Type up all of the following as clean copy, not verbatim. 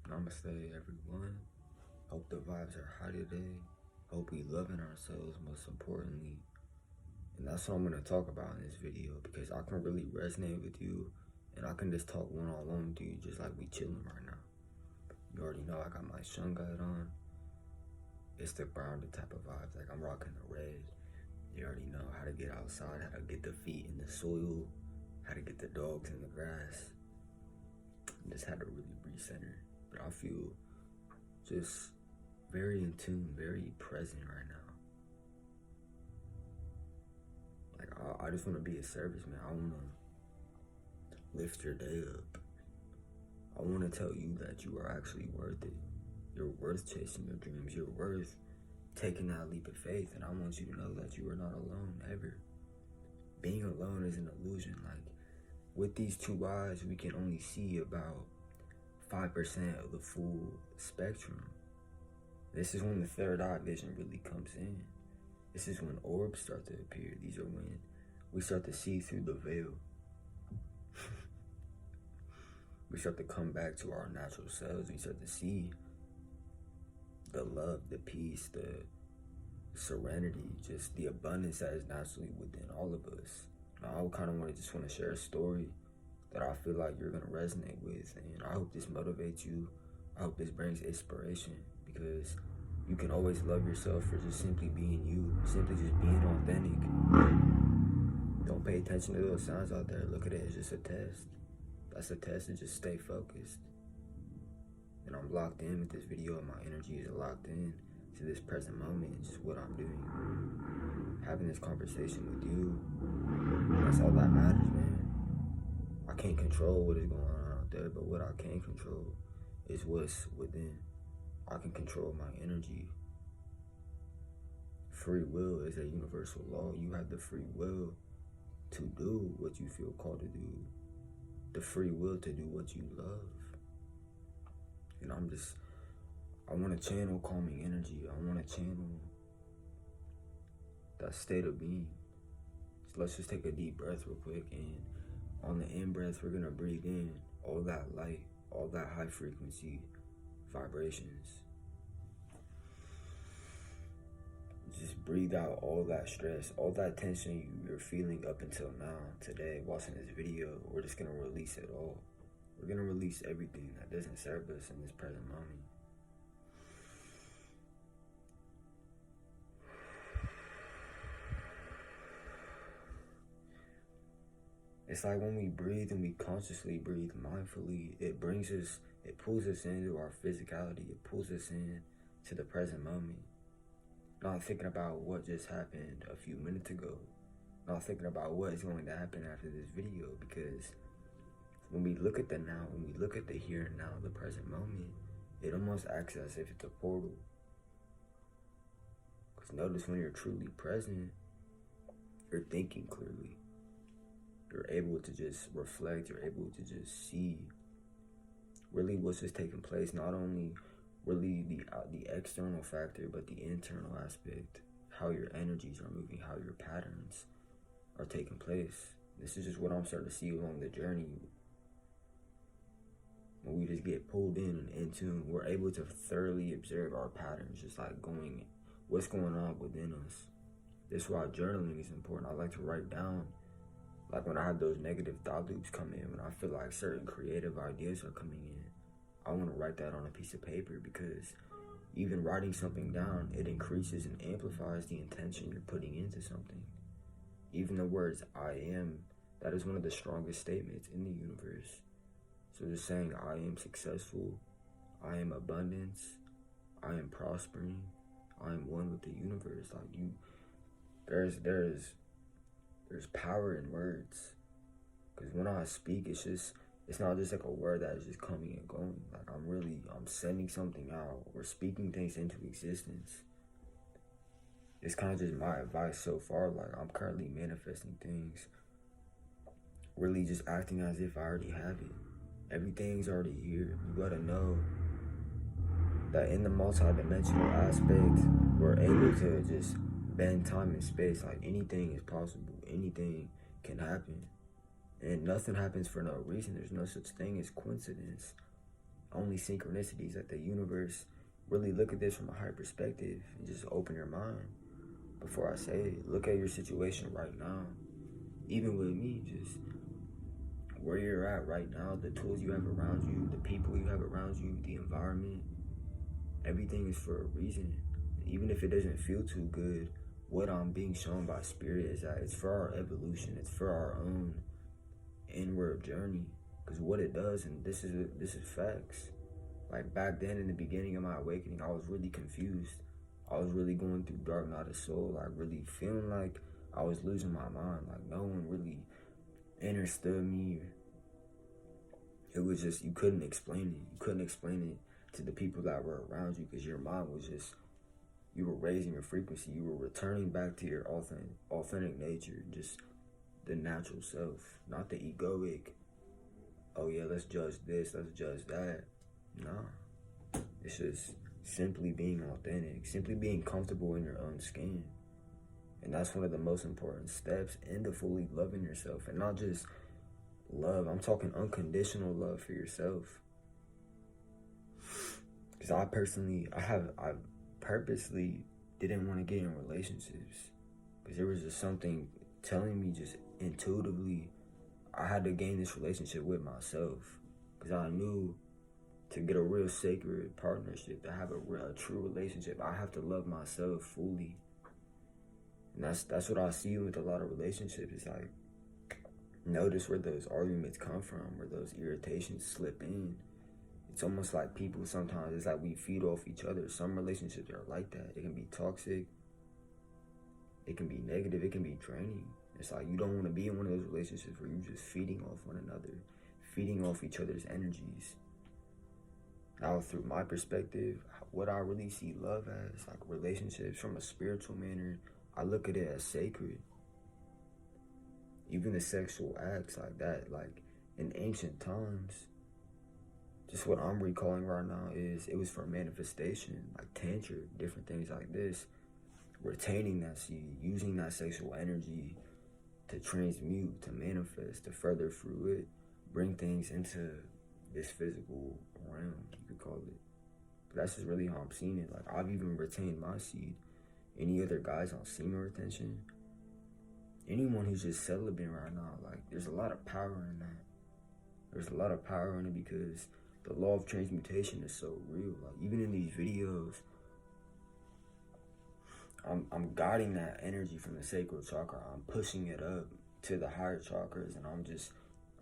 Namaste, everyone. Hope the vibes are high today. Hope we loving ourselves, most importantly. And that's what I'm going to talk about in this video, because I can really resonate with you, and I can just talk one-on-one with you just like we chilling right now. You already know I got my sun guide on. It's the grounded type of vibes. Like, I'm rocking the red. You already know how to get outside, how to get the feet in the soil, how to get the dogs in the grass. Just had to really recenter. But I feel just very in tune, very present right now. Like, I just want to be a service, man. I want to lift your day up. I want to tell you that you are actually worth it. You're worth chasing your dreams. You're worth taking that leap of faith. And I want you to know that you are not alone, ever. Being alone is an illusion. Like, with these two eyes, we can only see about 5% of the full spectrum. This is when the third eye vision really comes in. This is when orbs start to appear. These are when we start to see through the veil. We start to come back to our natural selves. We start to see the love, the peace, the serenity, just the abundance that is naturally within all of us. Now, I kind of want to share a story that I feel like you're going to resonate with, and I hope this motivates you. I hope this brings inspiration, because you can always love yourself for just simply being you, simply just being authentic. Don't pay attention to those signs out there. Look at it as just a test. That's a test, to just stay focused. And I'm locked in with this video, and my energy is locked in to this present moment and just what I'm doing. Having this conversation with you, that's all that matters, man. I can't control what is going on out there, but what I can control is what's within. I can control my energy. Free will is a universal law. You have the free will to do what you feel called to do. The free will to do what you love. And I want to channel calming energy. I want to channel that state of being. So let's just take a deep breath real quick, and on the in breath, we're going to breathe in all that light, all that high frequency vibrations. Just breathe out all that stress, all that tension you're feeling up until now. Today, watching this video, we're just going to release it all. We're going to release everything that doesn't serve us in this present moment. It's like when we breathe and we consciously breathe mindfully, it pulls us into our physicality. It pulls us in to the present moment. Not thinking about what just happened a few minutes ago. Not thinking about what is going to happen after this video, because when we look at the now, when we look at the here and now, the present moment, it almost acts as if it's a portal. Because notice, when you're truly present, you're thinking clearly. You're able to just reflect. You're able to just see really what's just taking place. Not only really the external factor, but the internal aspect. How your energies are moving, how your patterns are taking place. This is just what I'm starting to see along the journey. When we just get pulled in and in tune, we're able to thoroughly observe our patterns, just like what's going on within us. This is why journaling is important. I like to write down, like when I have those negative thought loops come in, when I feel like certain creative ideas are coming in, I want to write that on a piece of paper, because even writing something down, it increases and amplifies the intention you're putting into something. Even the words I am, that is one of the strongest statements in the universe. So just saying I am successful, I am abundance, I am prospering, I am one with the universe. Like, there's power in words. Because when I speak, it's not just like a word that is just coming and going. Like, I'm sending something out or speaking things into existence. It's kind of just my advice so far. Like, I'm currently manifesting things, really just acting as if I already have it. Everything's already here. You gotta know that in the multidimensional aspect, we're able to just bend time and space. Like, anything is possible. Anything can happen. And nothing happens for no reason. There's no such thing as coincidence. only synchronicities. Like the universe, really look at this from a higher perspective and just open your mind. Before I say it, look at your situation right now. Even with me, just where you're at right now, the tools you have around you, the people you have around you, the environment, everything is for a reason. Even if it doesn't feel too good, what I'm being shown by spirit is that it's for our evolution. It's for our own inward journey. Because what it does, and this is facts. Like back then in the beginning of my awakening, I was really confused. I was really going through dark night of soul. Like really feeling like I was losing my mind. Like no one really understood me. It was just, you couldn't explain it. You couldn't explain it to the people that were around you, because your mind was just, you were raising your frequency. You were returning back to your authentic nature, just the natural self, not the egoic, oh yeah, let's judge this, let's judge that. Nah, it's just simply being authentic, simply being comfortable in your own skin. And that's one of the most important steps into fully loving yourself. And not just love, I'm talking unconditional love for yourself. Because I purposely didn't want to get in relationships, because there was just something telling me just intuitively I had to gain this relationship with myself. Because I knew to get a real sacred partnership, to have a true relationship, I have to love myself fully. And that's what I see with a lot of relationships. It's like, notice where those arguments come from, where those irritations slip in. It's almost like people sometimes, it's like we feed off each other. Some relationships are like that. It can be toxic. It can be negative. It can be draining. It's like you don't want to be in one of those relationships where you're just feeding off one another, feeding off each other's energies. Now, through my perspective, what I really see love as, like relationships from a spiritual manner, I look at it as sacred. Even the sexual acts like that, like in ancient times, just what I'm recalling right now is it was for manifestation, like tantra, different things like this. Retaining that seed, using that sexual energy to transmute, to manifest, to further through it, bring things into this physical realm, you could call it. But that's just really how I'm seeing it. Like, I've even retained my seed. Any other guys on semen retention, anyone who's just celibate right now, like, there's a lot of power in that. There's a lot of power in it because the law of transmutation is so real. Like, even in these videos, I'm guiding that energy from the sacral chakra. I'm pushing it up to the higher chakras, and I'm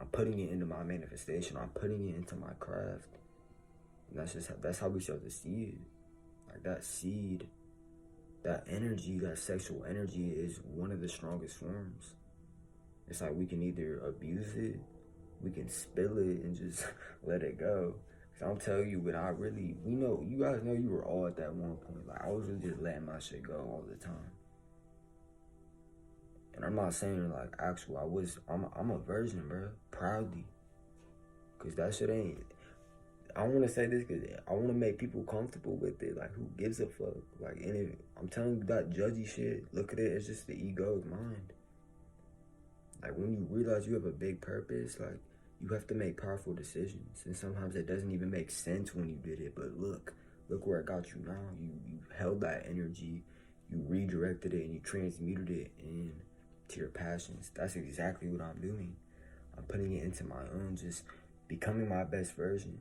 putting it into my manifestation. I'm putting it into my craft. And that's how we start to see it. Like that seed, that energy, that sexual energy is one of the strongest forms. It's like we can either abuse it, we can spill it and just let it go. Cause I'm telling you, you guys know you were all at that one point. Like, I was really just letting my shit go all the time. And I'm not saying like I'm a virgin, bro, proudly. Cause that shit ain't, I want to say this cause I want to make people comfortable with it. Like, who gives a fuck? Like, I'm telling you, that judgy shit, look at it, it's just the ego's mind. Like, when you realize you have a big purpose, like, you have to make powerful decisions, and sometimes it doesn't even make sense when you did it, but look where it got you now. You held that energy, you redirected it, and you transmuted it into your passions. That's exactly what I'm doing. I'm putting it into my own, just becoming my best version,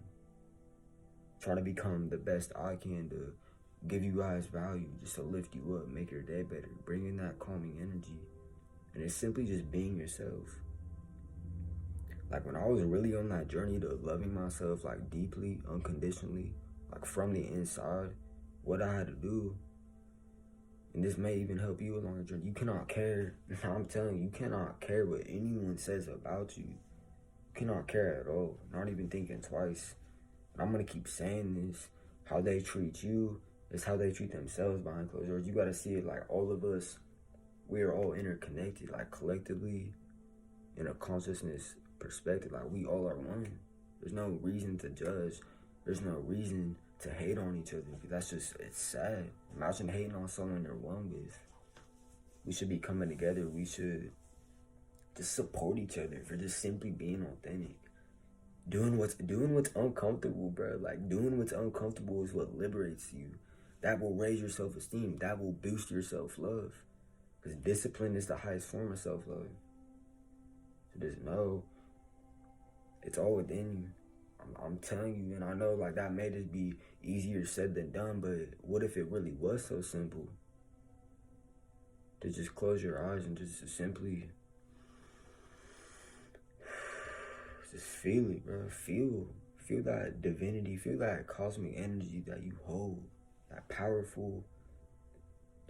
trying to become the best I can to give you guys value, just to lift you up, make your day better, bring in that calming energy. And it's simply just being yourself. Like, when I was really on that journey to loving myself, like, deeply, unconditionally, like, from the inside, what I had to do, and this may even help you along the journey, you cannot care. I'm telling you, you cannot care what anyone says about you. You cannot care at all, not even thinking twice. And I'm going to keep saying this. How they treat you is how they treat themselves behind closed doors. You got to see it like all of us, we are all interconnected, like, collectively, in a consciousness perspective. Like, we all are one. There's no reason to judge. There's no reason to hate on each other, because that's just, it's sad. Imagine hating on someone you're one with. We should be coming together. We should just support each other for just simply being authentic. Doing what's uncomfortable, bro. Like, doing what's uncomfortable is what liberates you. That will raise your self-esteem. That will boost your self-love. Because discipline is the highest form of self-love. So just know it's all within you. I'm telling you, and I know like that may just be easier said than done, but what if it really was so simple? To just close your eyes and just simply just feel it, bro. Feel that divinity, feel that cosmic energy that you hold, that powerful,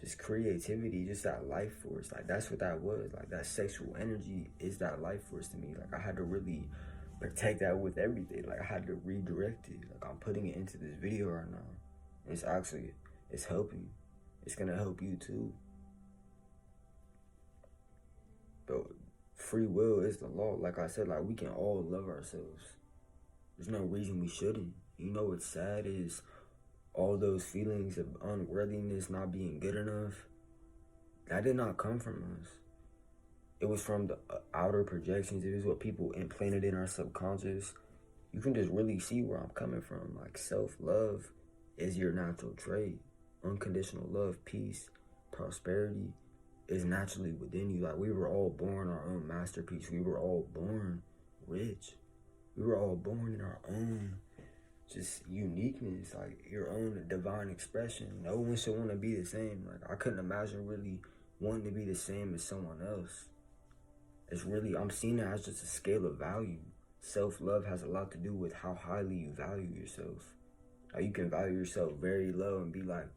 just creativity, just that life force. Like, that's what that was. Like, that sexual energy is that life force to me. Like, I had to really protect that with everything. Like, I had to redirect it. Like, I'm putting it into this video right now. And it's helping. It's gonna help you too. But free will is the law. Like I said, like, we can all love ourselves. There's no reason we shouldn't. You know what's sad is all those feelings of unworthiness, not being good enough, that did not come from us. It was from the outer projections. It was what people implanted in our subconscious. You can just really see where I'm coming from. Like, self-love is your natural trait. Unconditional love, peace, prosperity is naturally within you. Like, we were all born our own masterpiece. We were all born rich. We were all born in our own just uniqueness, like your own divine expression. No one should want to be the same. Like, I couldn't imagine really wanting to be the same as someone else. It's really, I'm seeing it as just a scale of value. Self-love has a lot to do with how highly you value yourself. Now, you can value yourself very low and be like,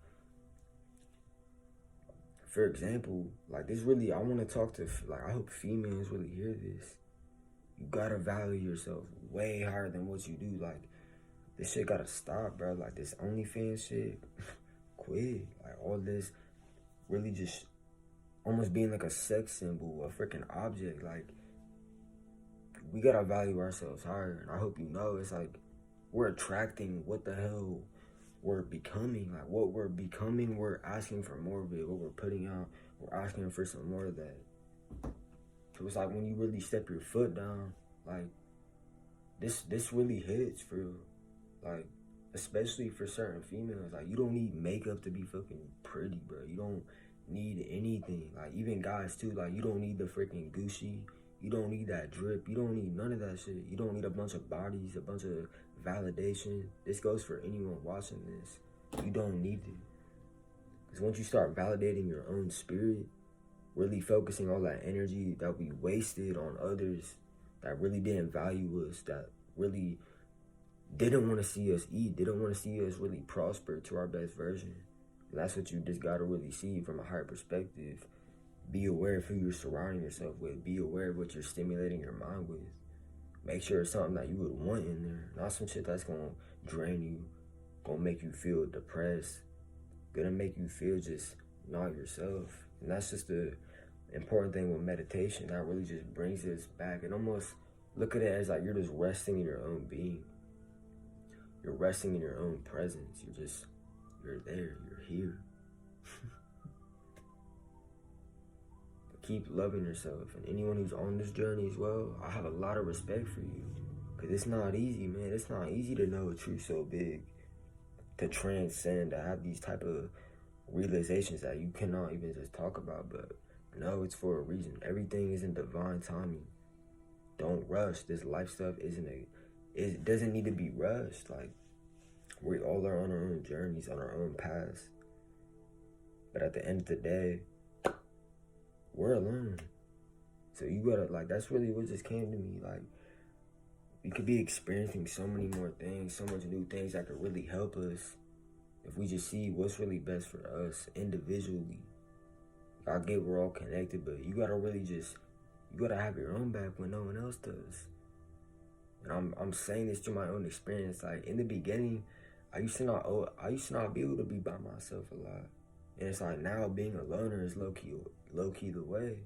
for example, like, this really, I want to talk to, like, I hope females really hear this. You gotta value yourself way higher than what you do. Like, this shit gotta stop, bro. Like, this OnlyFans shit, quit. Like, all this really just almost being like a sex symbol, a freaking object. Like, we gotta value ourselves higher. And I hope you know, it's like, we're attracting what the hell we're becoming. Like, what we're becoming, we're asking for more of it. What we're putting out, we're asking for some more of that. So it's like, when you really step your foot down, like, this really hits for, like, especially for certain females. Like, you don't need makeup to be fucking pretty, bro. You don't need anything. Like, even guys too. Like, you don't need the freaking Gucci. You don't need that drip. You don't need none of that shit. You don't need a bunch of bodies, a bunch of validation. This goes for anyone watching this. You don't need it. Because once you start validating your own spirit, really focusing all that energy that we wasted on others that really didn't value us, that really didn't want to see us eat, didn't want to see us really prosper to our best version. And that's what you just got to really see from a higher perspective. Be aware of who you're surrounding yourself with. Be aware of what you're stimulating your mind with. Make sure it's something that you would want in there. Not some shit that's going to drain you, going to make you feel depressed, going to make you feel just not yourself. And that's just the important thing with meditation. That really just brings us back. And almost look at it as like you're just resting in your own being. You're resting in your own presence. You're there. You're here. Keep loving yourself. And anyone who's on this journey as well, I have a lot of respect for you. Because it's not easy, man. It's not easy to know a truth so big. To transcend, to have these type of realizations that you cannot even just talk about. But no, it's for a reason. Everything is in divine timing. Don't rush. This life stuff it doesn't need to be rushed. Like, we all are on our own journeys, on our own paths. But at the end of the day, we're alone. So you gotta, like, that's really what just came to me. Like, we could be experiencing so many more things, so much new things that could really help us if we just see what's really best for us individually. I get we're all connected, but you gotta really you gotta have your own back when no one else does. And I'm saying this through my own experience. Like, in the beginning, I used to not be able to be by myself a lot. And it's like, now being a loner is low key the way.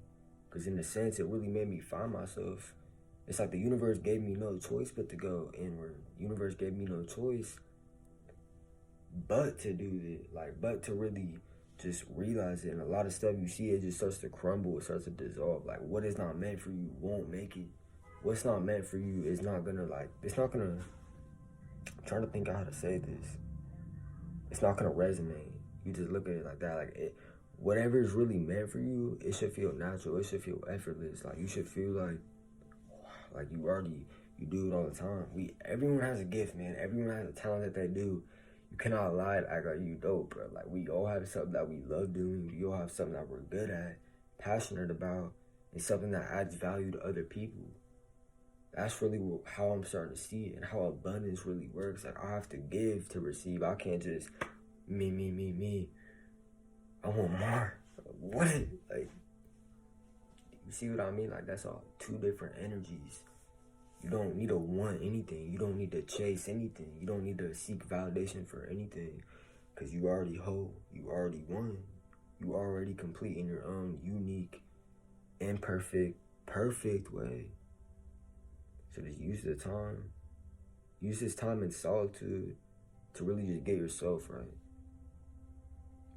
Because in a sense, it really made me find myself. It's like the universe gave me no choice but to go inward. The universe gave me no choice but to do it. Like, but to really just realize it. And a lot of stuff you see, it just starts to crumble. It starts to dissolve. Like, what is not meant for you won't make it. what's not meant for you is not gonna it's not gonna, I'm trying to think of how to say this. It's not gonna resonate. You just look at it like that. Whatever is really meant for you, it should feel natural. It should feel effortless. You should feel like you do it all the time. Everyone has a gift, man. Everyone has a talent that they do. You cannot lie and act like you dope, bro. We all have something that we love doing. We all have something that we're good at, passionate about, and something that adds value to other people. That's really how I'm starting to see it, and how abundance really works. I have to give to receive. I can't just me. I want more. What? You see what I mean? That's all two different energies. You don't need to want anything. You don't need to chase anything. You don't need to seek validation for anything, because you already whole. You already won. You already complete in your own unique, imperfect, perfect way. So just use the time. Use this time in solitude to really just get yourself right.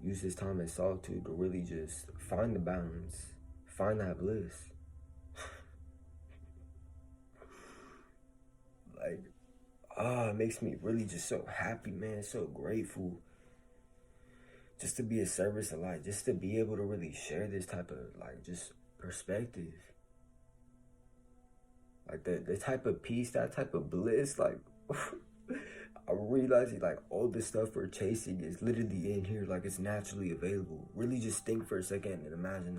Use this time in solitude to really just find the balance. Find that bliss. It makes me really just so happy, man. So grateful. Just to be a service of light. Just to be able to really share this type of, just perspective. The type of peace, that type of bliss, I'm realizing all the stuff we're chasing is literally in here, it's naturally available. Really just think for a second and imagine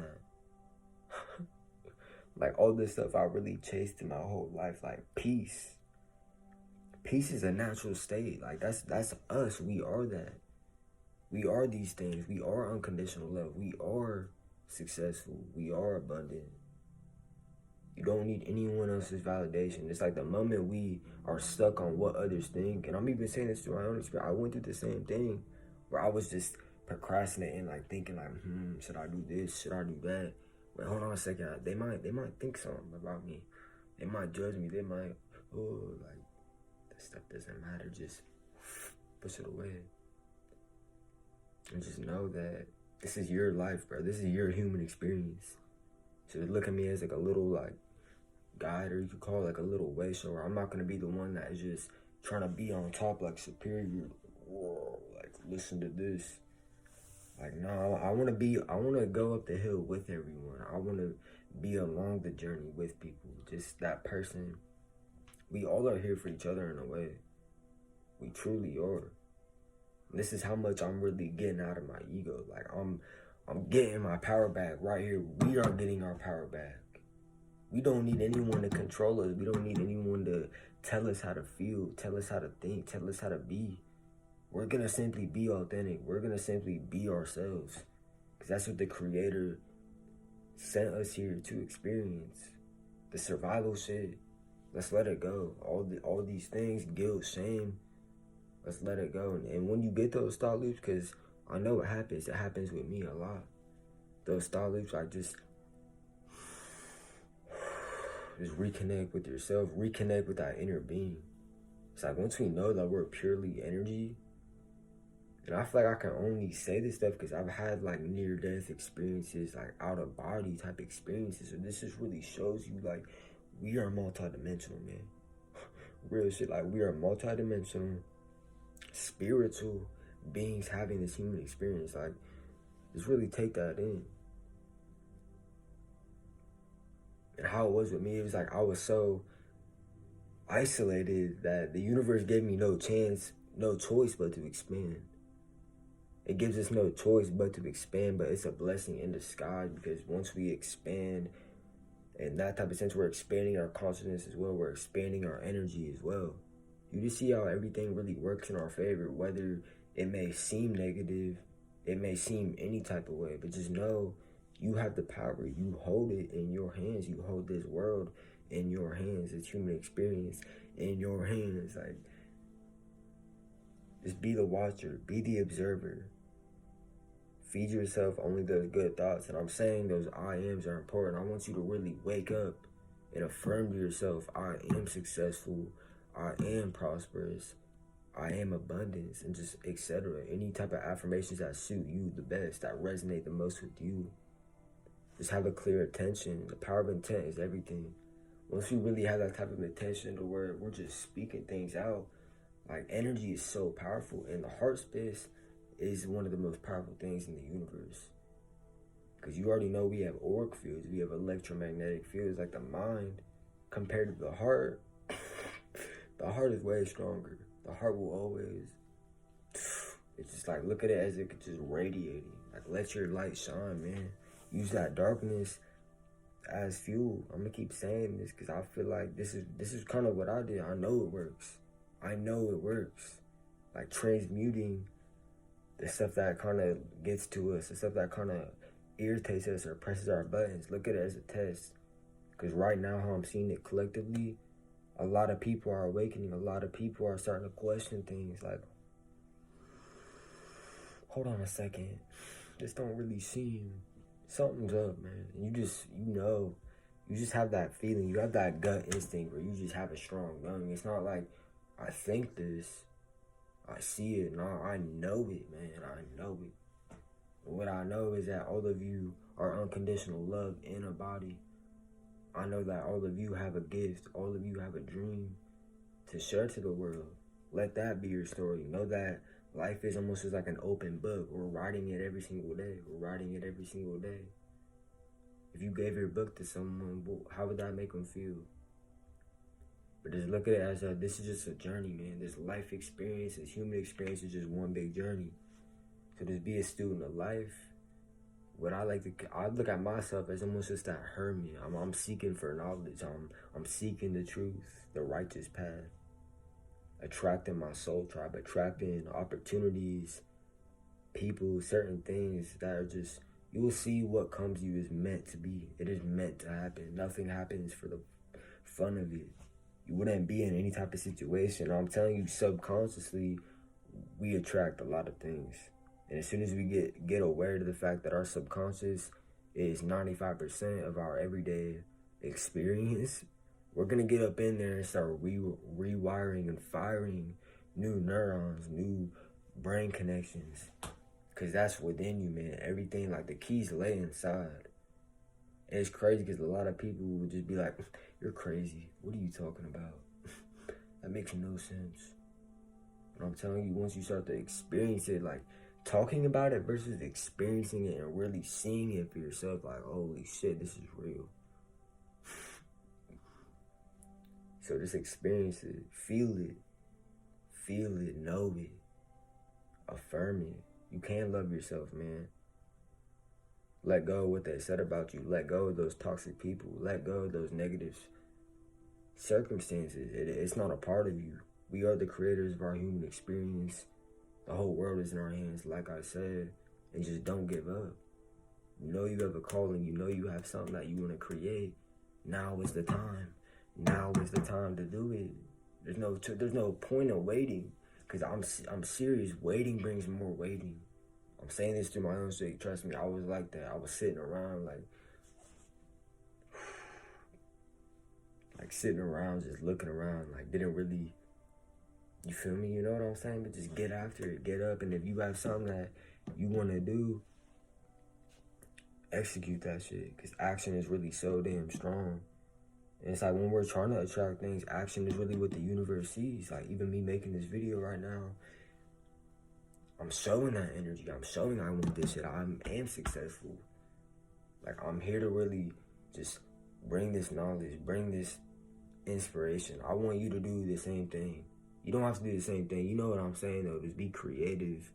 that. All this stuff I really chased in my whole life, peace. Peace is a natural state. That's us. We are that. We are these things. We are unconditional love. We are successful. We are abundant. You don't need anyone else's validation. It's the moment we are stuck on what others think, and I'm even saying this through my own experience. I went through the same thing where I was just procrastinating, thinking should I do this? Should I do that? Wait, hold on a second. They might think something about me. They might judge me. They might, that stuff doesn't matter. Just push it away. And just know that this is your life, bro. This is your human experience. So look at me as a little guide, or you could call it a little way shower. I'm not gonna be the one that is just trying to be on top superior. Whoa, listen to this. No, I wanna go up the hill with everyone. I wanna be along the journey with people. Just that person. We all are here for each other in a way. We truly are. This is how much I'm really getting out of my ego. I'm getting my power back right here. We are getting our power back. We don't need anyone to control us. We don't need anyone to tell us how to feel, tell us how to think, tell us how to be. We're going to simply be authentic. We're going to simply be ourselves. Because that's what the Creator sent us here to experience. The survival shit. Let's let it go. All these things, guilt, shame. Let's let it go. And when you get those thought loops, because I know it happens with me a lot. Those thought loops, just reconnect with yourself, reconnect with that inner being. It's once we know that we're purely energy, and I feel I can only say this stuff because I've had near-death experiences, out-of-body type experiences, so this just really shows you we are multidimensional, man. Real shit, we are multidimensional, spiritual beings having this human experience. Just really take that in. And how it was with me, it was I was so isolated that the universe gave me no choice but to expand. It gives us no choice but to expand, but it's a blessing in disguise, because once we expand, in that type of sense, we're expanding our consciousness as well. We're expanding our energy as well. You just see how everything really works in our favor, whether it may seem negative, it may seem any type of way, but just know you have the power. You hold it in your hands. You hold this world in your hands. This human experience in your hands. Just be the watcher. Be the observer. Feed yourself only those good thoughts. And I'm saying those I ams are important. I want you to really wake up and affirm to yourself, I am successful. I am prosperous. I am abundance, and just etc. Any type of affirmations that suit you the best, that resonate the most with you. Just have a clear attention. The power of intent is everything. Once we really have that type of intention to where we're just speaking things out, like energy is so powerful, and the heart space is one of the most powerful things in the universe. Because you already know we have auric fields, we have electromagnetic fields, like the mind compared to the heart. The heart is way stronger. The heart will always, it's just like, look at it as it could just radiating. Like, let your light shine, man. Use that darkness as fuel. I'm gonna keep saying this because I feel like this is kind of what I did. I know it works. I know it works. Like transmuting the stuff that kind of gets to us, the stuff that kind of irritates us or presses our buttons. Look at it as a test. Because right now, how I'm seeing it collectively, a lot of people are awakening. A lot of people are starting to question things like, hold on a second, this don't really seem, something's up, man. And you just have that feeling. You have that gut instinct where you just have a strong knowing. It's not like, I think this, I see it, no, I know it, man, I know it. What I know is that all of you are unconditional love in a body. I know that all of you have a gift, all of you have a dream to share to the world. Let that be your story. Know that life is almost like an open book. We're writing it every single day. We're writing it every single day. If you gave your book to someone, how would that make them feel? But just look at it as this is just a journey, man. This life experience, this human experience is just one big journey. So just be a student of life. What I look at myself as almost just that hermit. I'm seeking for knowledge. I'm seeking the truth, the righteous path. Attracting my soul tribe, attracting opportunities, people, certain things that are just, you will see what comes to you is meant to be. It is meant to happen. Nothing happens for the fun of it. You wouldn't be in any type of situation. I'm telling you, subconsciously, we attract a lot of things. And as soon as we get aware to the fact that our subconscious is 95% of our everyday experience, we're going to get up in there and start rewiring and firing new neurons, new brain connections. Because that's within you, man. Everything, like the keys lay inside. And it's crazy because a lot of people would just be like, you're crazy. What are you talking about? That makes no sense. But I'm telling you, once you start to experience it, like, talking about it versus experiencing it and really seeing it for yourself, like, holy shit, this is real. So just experience it, feel it, know it, affirm it. You can love yourself, man. Let go of what they said about you. Let go of those toxic people. Let go of those negative circumstances. It's not a part of you. We are the creators of our human experience. The whole world is in our hands, like I said, and just don't give up. You know you have a calling. You know you have something that you want to create. Now is the time. Now is the time to do it. There's no point of waiting, because I'm serious. Waiting brings more waiting. I'm saying this through my own sake. Trust me, I was like that. I was sitting around like sitting around, just looking around, like didn't really. You feel me? You know what I'm saying? But just get after it. Get up. And if you have something that you want to do, execute that shit. Because action is really so damn strong. And it's like when we're trying to attract things, action is really what the universe sees. Like even me making this video right now, I'm showing that energy. I'm showing I want this shit. I am successful. Like I'm here to really just bring this knowledge, bring this inspiration. I want you to do the same thing. You don't have to do the same thing. You know what I'm saying, though. Just be creative.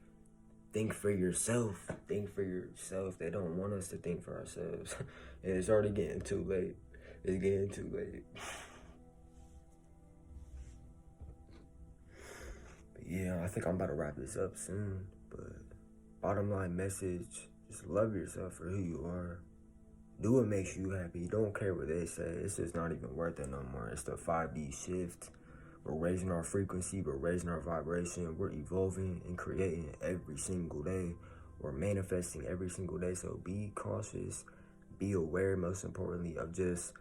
Think for yourself. Think for yourself. They don't want us to think for ourselves. And it's already getting too late. It's getting too late. But yeah, I think I'm about to wrap this up soon. But bottom line message, just love yourself for who you are. Do what makes you happy. Don't care what they say. It's just not even worth it no more. It's the 5D shift. We're raising our frequency, we're raising our vibration, we're evolving and creating every single day. We're manifesting every single day, so be cautious, be aware, most importantly, of just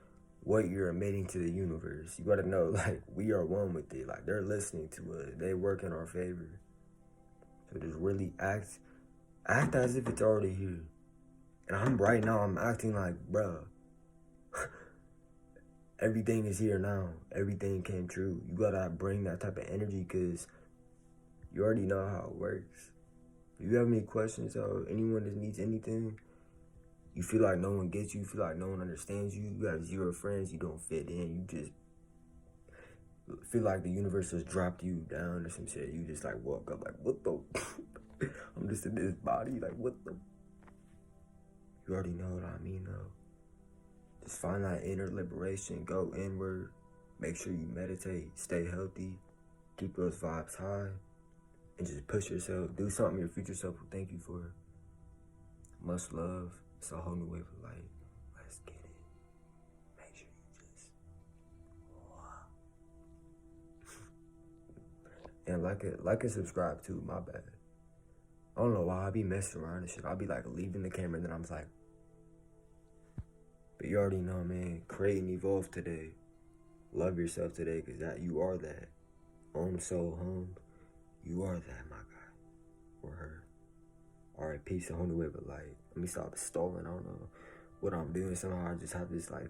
what you're emitting to the universe. You gotta know, like, we are one with it. Like, they're listening to us, they work in our favor. So just really act as if it's already here. And right now, I'm acting like, bruh, Everything is here now. Everything came true. You gotta bring that type of energy because you already know how it works. If you have any questions or anyone that needs anything, you feel like no one gets you, you feel like no one understands you, you have zero friends, you don't fit in, you just feel like the universe just dropped you down or some shit. You just like woke up like, what the? I'm just in this body, like, what the? You already know what I mean, though. Just find that inner liberation, go inward, make sure you meditate, stay healthy, keep those vibes high, and just push yourself. Do something your future self will thank you for. Much love. It's a whole new way of life. Let's get it. Make sure you just and like and subscribe too. My bad. I don't know why I be messing around and shit. I'll be like leaving the camera and then I'm like, but you already know, man. Create and evolve today. Love yourself today, cause that you are that. Own soul home. You are that, my guy or her. Alright, peace. A whole new way of life. Let me stop stalling. I don't know what I'm doing. Somehow I just have this like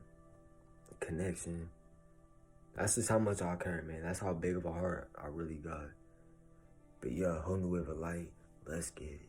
connection. That's just how much I care, man. That's how big of a heart I really got. But yeah, a whole new way of light. Let's get it.